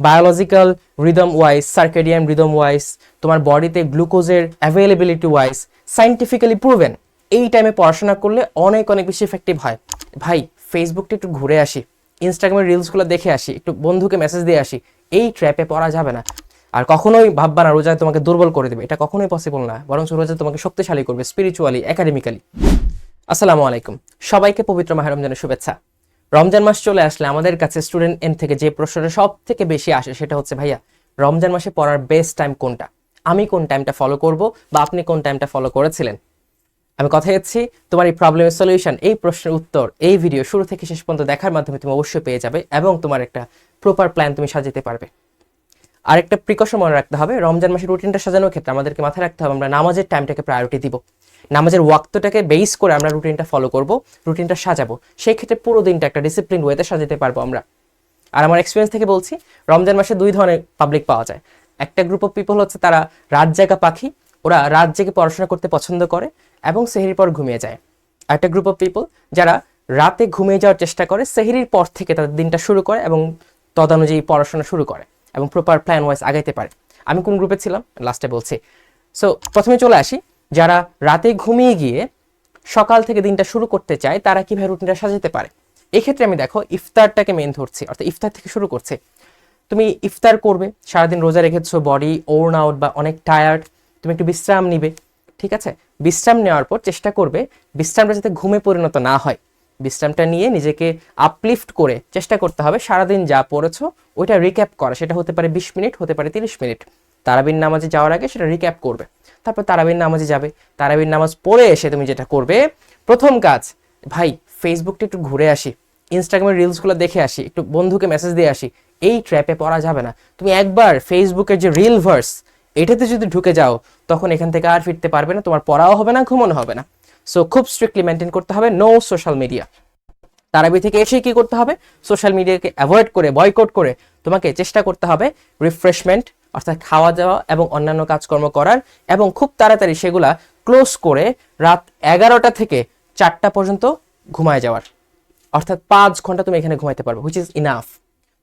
Biological rhythm wise, circadian rhythm wise, তোমার বডিতে গ্লুকোজের অ্যাভেলেবিলিটি ওয়াইজ সাইন্টিফিক্যালি প্রুভেন এই টাইমে পড়াশোনা করলে অনেক অনেক বেশি এফেক্টিভ হয়। ভাই ফেসবুকটা একটু ঘুরে আসি, ইনস্টাগ্রামের রিলসগুলো দেখে আসি, একটু বন্ধুকে মেসেজ দিয়ে আসি, এই ট্র্যাপে পড়া যাবে না। আর কখনোই ভাববা না রোজা তোমাকে দুর্বল করে দেবে, এটা কখনোই পসিবল না, বরং রোজা তোমাকে শক্তিশালী করবে স্পিরিচুয়ালি, একাডেমিক্যালি। আসসালামু আলাইকুম, সবাইকে পবিত্র মাহে রমজানের শুভেচ্ছা। রমজান মাস চলে আসলে আমাদের কাছে স্টুডেন্ট এন্ড থেকে যে প্রশ্নটা সব থেকে বেশি আসে সেটা হচ্ছে, ভাইয়া রমজান মাসে পড়ার বেস্ট টাইম কোনটা, আমি কোন টাইমটা ফলো করব বা আপনি কোন টাইমটা ফলো করেছিলেন। আমি কথা দিচ্ছি তোমার এই প্রবলেমের সলিউশন, এই প্রশ্নের উত্তর এই ভিডিও শুরু থেকে শেষ পর্যন্ত দেখার মাধ্যমে তুমি অবশ্যই পেয়ে যাবে এবং তোমার একটা প্রপার প্ল্যান তুমি সাজাতে পারবে। আরেকটা প্রিকশন মনে রাখতে হবে, রমজান মাসের রুটিনটা সাজানোর ক্ষেত্রে আমাদেরকে মাথায় রাখতে হবে আমরা নামাজের টাইমটাকে প্রায়োরিটি দিব, নামাজের ওয়াক্তটাকে বেস করে আমরা রুটিনটা ফলো করব, রুটিনটা সাজাবো, সেই ক্ষেত্রে পুরো দিনটা একটা ডিসিপ্লিন ওয়েতে সাজাতে পারবো আমরা। আর আমার এক্সপিরিয়েন্স থেকে বলছি, রমজান মাসে দুই ধরনের পাবলিক পাওয়া যায়। একটা গ্রুপ অফ পিপল হচ্ছে তারা রাত জাগা পাখি, ওরা রাত জেগে পড়াশোনা করতে পছন্দ করে এবং সেহরির পর ঘুমিয়ে যায়। একটা গ্রুপ অফ পিপল যারা রাতে ঘুমিয়ে যাওয়ার চেষ্টা করে, সেহরির পর থেকে তাদের দিনটা শুরু করে এবং তদানুযায়ী পড়াশোনা শুরু করে এবং প্রপার প্ল্যান ওয়াইজ আগাইতে পারে। আমি কোন গ্রুপে ছিলাম লাস্টে বলছি। সো প্রথমে চলে আসি, যারা রাতে ঘুমিয়ে গিয়ে সকাল থেকে দিনটা শুরু করতে চায় তারা কিভাবে রুটিনটা সাজাতে পারে। এক্ষেত্রে আমি দেখো ইফতারটাকে মেন ধরছি, অর্থাৎ ইফতার থেকে শুরু করছে। তুমি ইফতার করবে, সারাদিন রোজা রেখেছো, বডি ওর্ন আউট বা অনেক টায়ার্ড, তুমি একটু বিশ্রাম নিবে, ঠিক আছে। বিশ্রাম নেওয়ার পর চেষ্টা করবে বিশ্রামটা যাতে ঘুমে পরিণত না হয়, বিশ্রামটা নিয়ে নিজেকে আপলিফট করে চেষ্টা করতে হবে সারাদিন যা পড়েছো ওইটা রিক্যাপ করা। সেটা হতে পারে 20 মিনিট, হতে পারে 30 মিনিট। তারাবির নামাজে যাওয়ার আগে সেটা রিক্যাপ করবে, তারপর তারাবির নামাজে যাবে। তারাবির নামাজ পড়ে এসে তুমি যেটা করবে, প্রথম কাজ, ভাই ফেসবুকটা একটু ঘুরে আসি, ইনস্টাগ্রামের রিলসগুলো দেখে আসি, একটু বন্ধুকে মেসেজ দিয়ে আসি, এই ট্র্যাপে পড়া যাবে না। তুমি একবার ফেসবুকের যে রিল ভার্স এটাতে যদি ঢুকে যাও তখন এখান থেকে আর ফিরতে পারবে না, তোমার পড়াও হবে না, ঘুমানো হবে না। সো খুব স্ট্রিক্টলি মেনটেন করতে হবে, নো সোশ্যাল মিডিয়া। তারাবি থেকে এসে কি করতে হবে, সোশ্যাল মিডিয়াকে অ্যাভয়েড করে, বয়কট করে তোমাকে চেষ্টা করতে হবে রিফ্রেশমেন্ট, অর্থাৎ খাওয়া দাওয়া এবং অন্যান্য কাজকর্ম করার, এবং খুব তাড়াতাড়ি সেগুলা ক্লোজ করে রাত 11টা থেকে 4টা পর্যন্ত ঘুমায় যাওয়ার, অর্থাৎ 5 ঘন্টা তুমি এখানে ঘুমাইতে পারবে, হুইচ ইজ ইনাফ।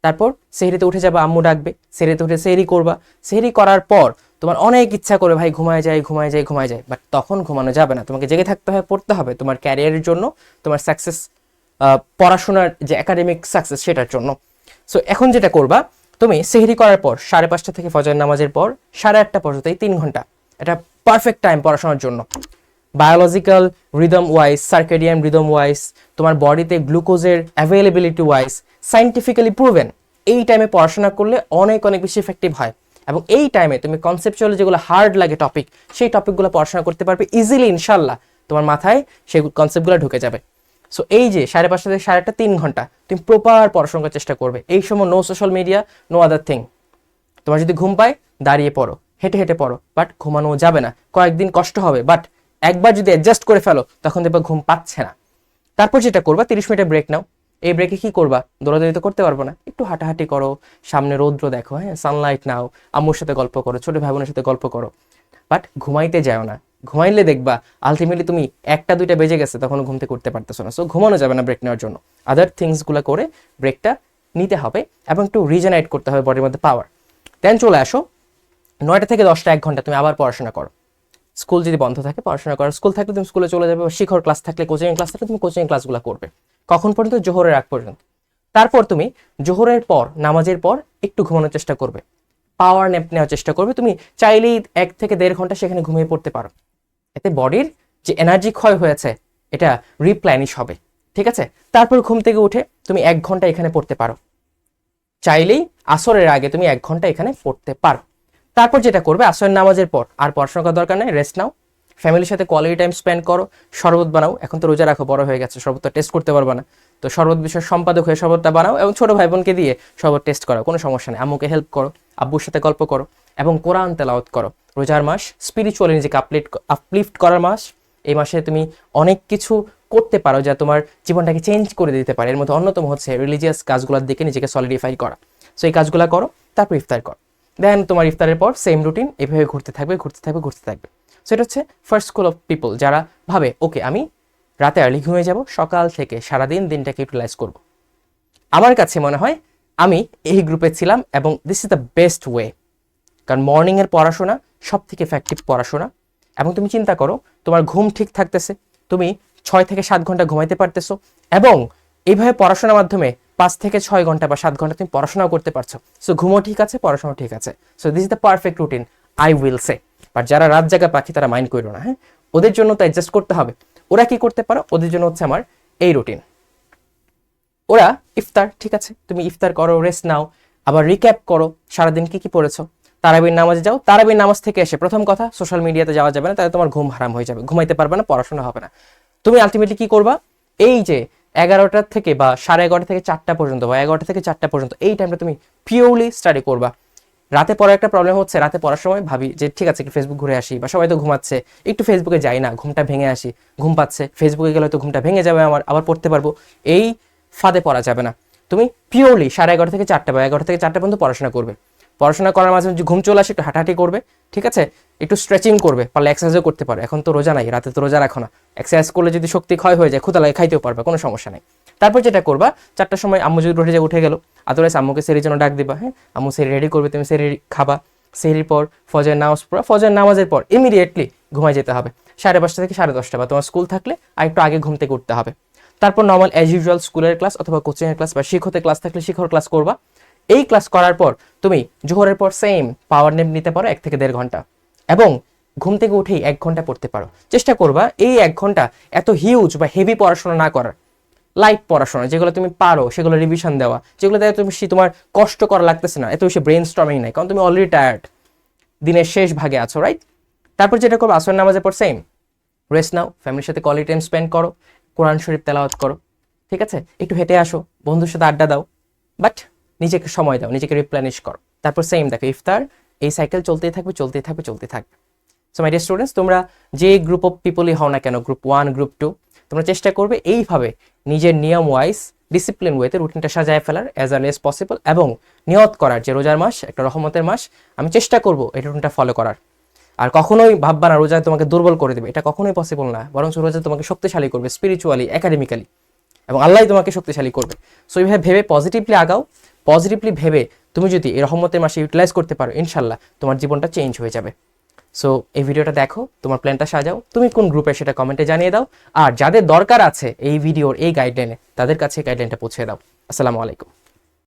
তারপর সেহরিতে উঠে যাবা, আম্মু ডাকবে, সেহরিতে উঠে সেহরি করবা। সেহরি করার পর তোমার অনেক ইচ্ছা করে ভাই ঘুমায় যায় ঘুমায় যায় ঘুমায় যায়, বাট তখন ঘুমানো যাবে না, তোমাকে জেগে থাকতে হবে, পড়তে হবে তোমার ক্যারিয়ারের জন্য, তোমার সাকসেস, পড়াশোনার যে একাডেমিক সাকসেস সেটার জন্য। সো এখন যেটা করবা, তুমি সেহরি করার পর 5:30 থেকে ফজর নামাজের পর 8:30 পর্যন্ত এই 3 ঘন্টা এটা পারফেক্ট টাইম পড়াশোনার জন্য। Biological rhythm wise, circadian rhythm wise, তোমার বডিতে গ্লুকোজের অ্যাভেলেবিলিটি ওয়াইজ সাইন্টিফিক্যালি প্রুভেন এই টাইমে পড়াশোনা করলে অনেক অনেক বেশি এফেক্টিভ হয়। এবং এই টাইমে তুমি কনসেপচুয়ালি যেগুলো হার্ড লাগে টপিক, সেই টপিকগুলো পড়াশোনা করতে পারবে ইজিলি, ইনশাল্লাহ তোমার মাথায় সেই কনসেপ্টগুলো ঢুকে যাবে। সো এই যে 5:30 থেকে 8:30 3 ঘন্টা তুমি প্রপার পড়াশোনা করার চেষ্টা করবে। এই সময় no social media, no other thing. তোমার যদি ঘুম পায় দাঁড়িয়ে পড়ো, হেঁটে হেঁটে পড়ো, বাট ঘুমানো যাবে না, কয়েকদিন কষ্ট হবে, বাট একবার যদি অ্যাডজাস্ট করে ফেলো তখন দেখবা ঘুম পাচ্ছে না। তারপর যেটা করবা, 30 মিনিটের ব্রেক নাও। এই ব্রেকে কি করবা, দৌড়াদৌড়ি তো করতে পারবো না, একটু হাঁটাহাঁটি করো, সামনে রৌদ্র দেখো, হ্যাঁ সানলাইট নাও, আম্মুর সাথে গল্প করো, ছোট ভাই বোনের সাথে গল্প করো, বাট ঘুমাইতে যাও না। ঘুমাইলে দেখবা আলটিমেটলি তুমি 1টা 2টা বেজে গেছে তখন ঘুম থেকে উঠতে পারতেছো না। সো ঘুমানো যাবে না ব্রেক নেওয়ার জন্য, আদার থিংসগুলো করে ব্রেকটা নিতে হবে এবং একটু রিজেনারেট করতে হবে বডির মধ্যে পাওয়ার। দেন চলে আসো 9টা থেকে 10টা 1 ঘন্টা তুমি আবার পড়াশোনা করো। স্কুল যদি বন্ধ থাকে পড়াশোনা করো, স্কুল থাকলে তুমি স্কুলে চলে যাবে, শিখর ক্লাস থাকলে, কোচিং ক্লাস থাকলে তুমি কোচিং ক্লাসগুলো করবে। কখন পর্যন্ত, জোহরের আগ পর্যন্ত। তারপর তুমি জোহরের পর, নামাজের পর একটু ঘুমানোর চেষ্টা করবে, পাওয়ার ন্যাপ নেওয়ার চেষ্টা করবে। তুমি চাইলেই 1 থেকে 1.5 ঘন্টা সেখানে ঘুমিয়ে পড়তে পারো, এতে বডির যে এনার্জি ক্ষয় হয়েছে এটা রিপ্ল্যানিশ হবে, ঠিক আছে। তারপর ঘুম থেকে উঠে তুমি 1 ঘন্টা এখানে পড়তে পারো, চাইলেই আসরের আগে তুমি 1 ঘন্টা এখানে পড়তে পারো। তারপর যেটা করবে, আসরের নামাজের পর আর পড়াশোনা করার দরকার নেই, রেস্ট নাও, ফ্যামিলির সাথে কোয়ালিটি টাইম স্পেন্ড করো, শরবত বানাও। এখন তো রোজা রাখো, বড় হয়ে গেছে, শরবতটা টেস্ট করতে পারবে না, তো শরবত বিষয়ের সম্পাদক হয়ে শরবতটা বানাও এবং ছোট ভাই বোনকে দিয়ে শরবত টেস্ট করো, কোনো সমস্যা নেই। আম্মুকে হেল্প করো, আব্বুর সাথে গল্প করো এবং কোরআন তেলাওয়াত করো। রোজার মাস স্পিরিচুয়ালি নিজেকে আপলিফট করার মাস। এই মাসে তুমি অনেক কিছু করতে পারো যা তোমার জীবনটাকে চেঞ্জ করে দিতে পারে। এর মধ্যে অন্যতম হচ্ছে রিলিজিয়াস কাজগুলোর দিকে নিজেকে সলিডিফাই করা। সো এই কাজগুলো করো, তারপর ইফতার করো। দেন তোমার ইফতারের পর সেম রুটিন এভাবে ঘুরতে থাকবে ঘুরতে থাকবে ঘুরতে থাকবে। সো এটা হচ্ছে ফার্স্ট স্কুল অফ পিপল, যারা ভাবে ওকে আমি রাতে আর্লি ঘুমিয়ে যাব, সকাল থেকে সারাদিন দিনটাকে ইউটিলাইজ করব। আমার কাছে মনে হয় আমি এই গ্রুপে ছিলাম এবং this is the best way, কারণ মর্নিংয়ের পড়াশোনা সব থেকে এফেক্টিভ পড়াশোনা। এবং তুমি চিন্তা করো, তোমার ঘুম ঠিক থাকতেছে, তুমি 6 থেকে 7 ঘন্টা ঘুমাইতে পারতেছো, এবং এইভাবে পড়াশোনার মাধ্যমে 5 থেকে 6 ঘন্টা বা 7 ঘন্টা তুমি পড়াশোনাও করতে পারছো। সো ঘুমও ঠিক আছে, পড়াশোনাও ঠিক আছে। So this is the perfect routine, I will say. But যারা রাত জাগা পাখি তারা মাইন্ড করো না, হ্যাঁ, ওদের জন্য তো অ্যাডজাস্ট করতে হবে। ওরা কি করতে পারো, ওদের জন্য হচ্ছে আমার এই রুটিন। ওরা ইফতার, ঠিক আছে, তুমি ইফতার করো, রেস্ট নাও, আবার রিক্যাপ করো সারাদিন কি কি পড়েছো, তারাবির নামাজে যাও, তারাবির নামাজ থেকে এসে প্রথম কথা সোশ্যাল মিডিয়াতে যাওয়া যাবে না, তাহলে তোমার ঘুম হারাম হয়ে যাবে, ঘুমাইতে পারবে না, পড়াশোনা হবে না। তুমি আলটিমেটলি কি করবা, এই যে 11টা থেকে বা 11:30 থেকে 4টা পর্যন্ত বা 11টা থেকে 4টা পর্যন্ত এই টাইমটা তুমি পিওরলি স্টাডি করবা। রাতে পড়ার একটা প্রবলেম হচ্ছে, রাতে পড়ার সময় ভাবি যে ঠিক আছে একটু ফেসবুক ঘুরে আসি, বা সবাই তো ঘুমাচ্ছে, একটু ফেসবুকে যাই না, ঘুমটা ভেঙে আসি, ঘুম পাচ্ছে, ফেসবুকে গেলে তো ঘুমটা ভেঙে যাবে আমার, আবার পড়তে পারবো, এই ফাঁদে পড়া যাবে না। তুমি পিওরলি 11:30 থেকে 4টা বা 11 থেকে 4টা পর্যন্ত পড়াশোনা করবে। পড়াশোনা করার মাঝে যে ঘুম চলে আসে একটু হাঁটাহাঁটি করবে, ঠিক আছে, একটু স্ট্রেচিং করবে, পারলে এক্সারসাইজও করতে পারো। এখন তো রোজা নাই, রাতে তো রোজা রাখো না, এক্সারসাইজ করলে যদি শক্তি ক্ষয় হয়ে যায়, ক্ষুধা লাগে, খাইতেও পারবে, কোনো সমস্যা নেই। তারপর যেটা করবা, 4টার সময় আম্মু যদি উঠে গেল, আদারওয়াইজ আম্মুকে সেরির জন্য ডাক দিবা, হ্যাঁ, আম্মু সেরি রেডি করবে, তুমি সেরি খাবা। সেরির পর ফজরের নামাজ পড়া, ফজরের নামাজের পর ইমিডিয়েটলি ঘুমাই যেতে হবে 5:30 থেকে 10:30, বা তোমার স্কুল থাকলে আর একটু আগে ঘুম থেকে উঠতে হবে। তারপর নর্মাল অ্যাজ ইউজুয়াল স্কুলের ক্লাস অথবা কোচিংয়ের ক্লাস বা শিক্ষকের ক্লাস থাকলে শিক্ষক ক্লাস করবা। এই ক্লাস করার পর তুমি জোহরের পর সেম পাওয়ার নেপ নিতে পারো 1 থেকে 1.5 ঘন্টা, এবং ঘুম থেকে উঠেই 1 ঘন্টা পড়তে পারো। চেষ্টা করবা এই 1 ঘন্টা এত হিউজ বা হেভি পড়াশোনা না করার, লাইট পড়াশোনা, যেগুলো তুমি পারো সেগুলো রিভিশন দেওয়া, যেগুলো দেখে তুমি তোমার কষ্ট করা লাগতেছে না, এত বেশি ব্রেন স্টর্মিং নাই, কারণ তুমি অলরেডি টায়ার্ড, দিনের শেষ ভাগে আছো, রাইট? তারপর যেটা করবো, আসর নামাজের পর সেম রেস্ট নাও, ফ্যামিলির সাথে কোয়ালিটি টাইম স্পেন্ড করো, কোরআন শরীফ তেলাওয়াত করো, ঠিক আছে, একটু হেঁটে আসো, বন্ধুর সাথে আড্ডা দাও, বাট নিজেকে সময় দাও, নিজেকে রিপ্লেনিশ করো। তারপর সেম দেখো ইফতার, এই সাইকেল চলতেই থাকবে, চলতেই থাকবে, চলতে থাকবে। সো মাই ডিয়ার স্টুডেন্টস, তোমরা যে গ্রুপ অফ পিপলই হও না কেন, গ্রুপ 1, গ্রুপ 2, তোমরা চেষ্টা করবে এইভাবে নিজের নিয়ম ওয়াইজ ডিসিপ্লিন ওয়েতে রুটিনটা সাজায় ফেলার অ্যাজ আর্লি অ্যাজ পসিবল, এবং নিয়ত করার যে রোজার মাস একটা রহমতের মাস, আমি চেষ্টা করবো এই রুটিনটা ফলো করার। আর কখনোই ভাববা না রোজা তোমাকে দুর্বল করে দেবে, এটা কখনোই পসিবল না, বরং রোজা তোমাকে শক্তিশালী করবে স্পিরিচুয়ালি, একাডেমিক্যালি, এবং আল্লাহই তোমাকে শক্তিশালী করবে। সো এইভাবে ভেবে পজিটিভলি আগাও, পজিটিভলি ভেবে তুমি যদি এই রহমতের মাসে ইউটিলাইজ করতে পারো, ইনশাল্লাহ তোমার জীবনটা চেঞ্জ হয়ে যাবে। সো এই ভিডিওটা দেখো, তোমার প্ল্যানটা সাজাও, তুমি কোন গ্রুপে সেটা কমেন্টে জানিয়ে দাও, আর যাদের দরকার আছে এই ভিডিওর এই গাইডলাইনে তাদের কাছে গাইডলাইনটা পৌঁছে দাও। আসসালামু আলাইকুম।